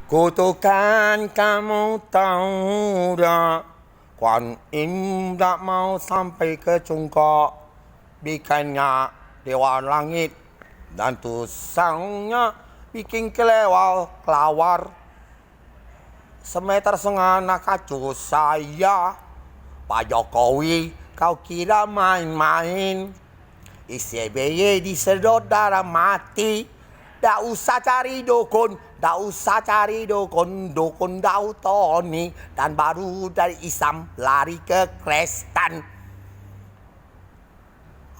Kutukan kamu tahu tak, Kuan Im tak mau sampai ke cungkok, bikinnya dewa langit dan tusangnya bikin kelawar. Semeter setengah kacu saya, Pak Jokowi kau kira main-main. SBY disedot darah mati. Tak usah cari dukun, dukun Dautoni, dan baru dari Islam lari ke Kristen.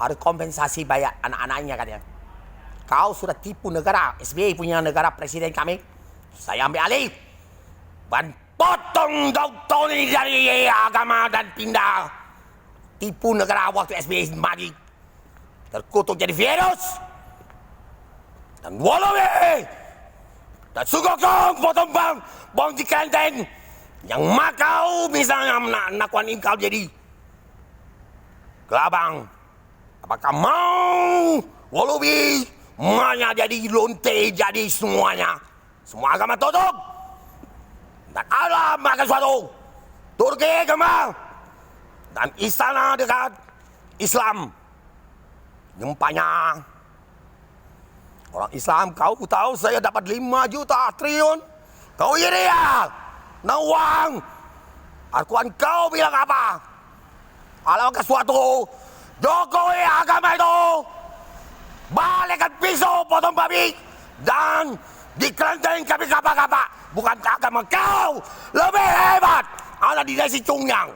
Harus kompensasi bayar anak-anaknya katanya. Kau sudah tipu negara, SBY punya negara presiden kami. Saya ambil alih dan potong Dautoni dari agama dan pindah. Tipu negara waktu SBY mati. Terkutuk jadi virus. Dan walaupun dan sugokong potong bang di Kelenteng yang makau misalnya nak Kuan Im kau jadi kelabang, apakah mau walaupun semuanya jadi lonte, jadi semuanya semua agama tutup dan Allah makan suatu Turki agama dan istana dekat Islam gempanya. Orang Islam, kau tahu saya dapat 5 juta triliun. Kau iri ya? Nawang. Akuan kau bilang apa? Kalau ke suatu Jokowi agama itu balikkan pisau potong babi dan di Kelenteng kami kapa-kapa. Bukan agama kau lebih hebat. Ada di desi Cungyang.